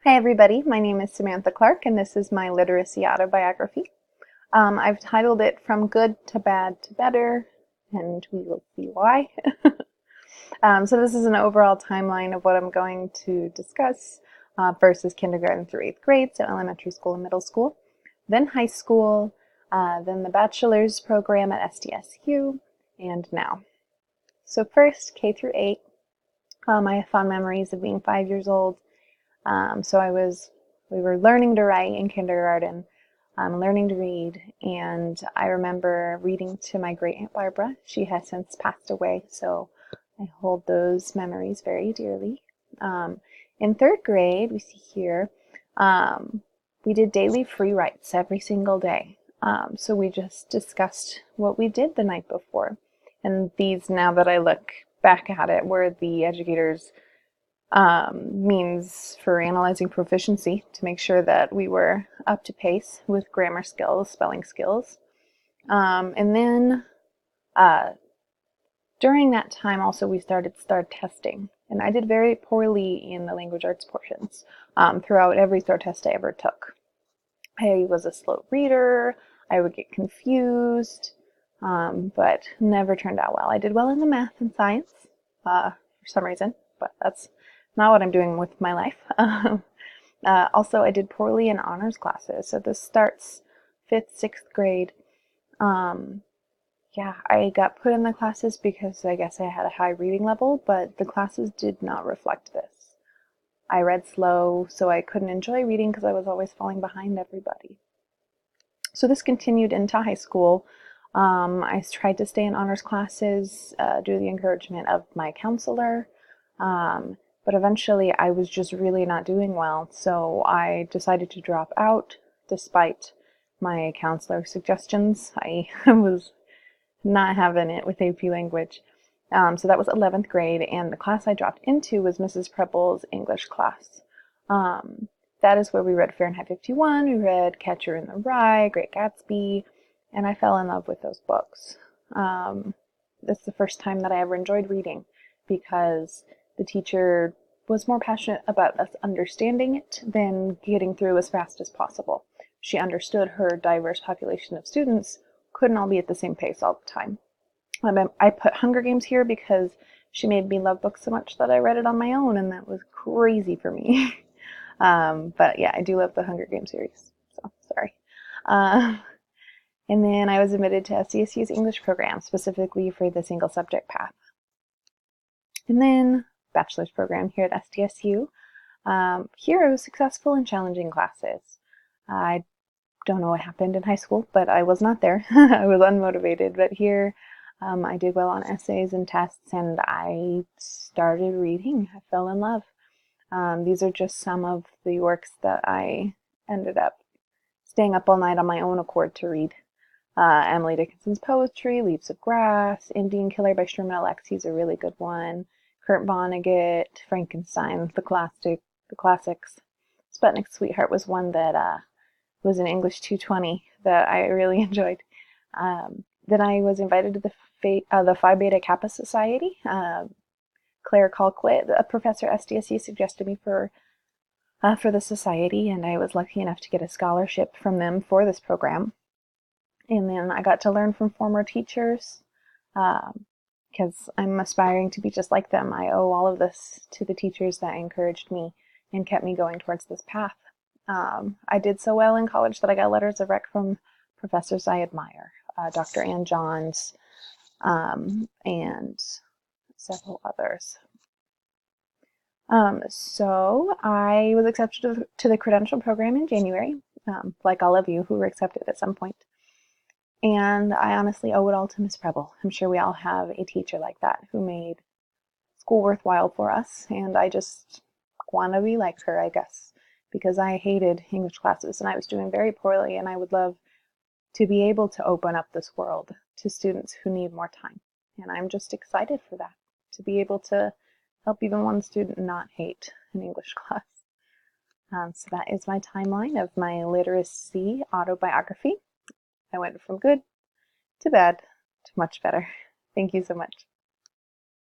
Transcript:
Hi everybody, my name is Samantha Clark and this is my literacy autobiography. I've titled it From Good to Bad to Better, and we will see why. So this is an overall timeline of what I'm going to discuss. First is kindergarten through 8th grade, so elementary school and middle school, then high school, then the bachelor's program at SDSU, and now. So first, K through 8, I have fond memories of being 5 years old. We were learning to write in kindergarten, learning to read, and I remember reading to my great Aunt Barbara. She has since passed away, so I hold those memories very dearly. In 3rd grade, we see here, we did daily free writes every single day. So we just discussed what we did the night before. And these, now that I look back at it, were the educators' means for analyzing proficiency to make sure that we were up to pace with grammar skills, spelling skills. And then during that time also we started STAR testing. And I did very poorly in the language arts portions throughout every STAR test I ever took. I was a slow reader, I would get confused, but never turned out well. I did well in the math and science for some reason, but that's not what I'm doing with my life. Also, I did poorly in honors classes. So this starts 5th, 6th grade. I got put in the classes because I guess I had a high reading level, but the classes did not reflect this. I read slow, so I couldn't enjoy reading because I was always falling behind everybody. So this continued into high school. I tried to stay in honors classes due to the encouragement of my counselor. But eventually I was just really not doing well, so I decided to drop out despite my counselor's suggestions. I was not having it with AP language. So that was 11th grade, and the class I dropped into was Mrs. Preble's English class. That is where we read Fahrenheit 51, we read Catcher in the Rye, Great Gatsby, and I fell in love with those books. This is the first time that I ever enjoyed reading because the teacher was more passionate about us understanding it than getting through as fast as possible. She understood her diverse population of students couldn't all be at the same pace all the time. I put Hunger Games here because she made me love books so much that I read it on my own, and that was crazy for me. But yeah, I do love the Hunger Games series, so sorry. And then I was admitted to SDSU's English program, specifically for the single subject path. And then bachelor's program here at SDSU. Here I was successful in challenging classes. I don't know what happened in high school, but I was not there. I was unmotivated, but here I did well on essays and tests, and I started reading. I fell in love. These are just some of the works that I ended up staying up all night on my own accord to read. Emily Dickinson's poetry, Leaves of Grass, Indian Killer by Sherman Alexie is a really good one. Kurt Vonnegut, Frankenstein, the classics. Sputnik's Sweetheart was one that was in English 220 that I really enjoyed. Then I was invited to the Phi Beta Kappa Society. Claire Colquitt, a professor at SDSU, suggested me for the society, and I was lucky enough to get a scholarship from them for this program. And then I got to learn from former teachers because I'm aspiring to be just like them. I owe all of this to the teachers that encouraged me and kept me going towards this path. I did so well in college that I got letters of rec from professors I admire, Dr. Ann Johns, and several others. So I was accepted to the credential program in January, like all of you who were accepted at some point. And I honestly owe it all to Miss Preble. I'm sure we all have a teacher like that who made school worthwhile for us, and I just want to be like her, I guess, because I hated English classes and I was doing very poorly, and I would love to be able to open up this world to students who need more time. And I'm just excited for that, to be able to help even one student not hate an English class. So that is my timeline of my literacy autobiography. I went from good to bad to much better. Thank you so much.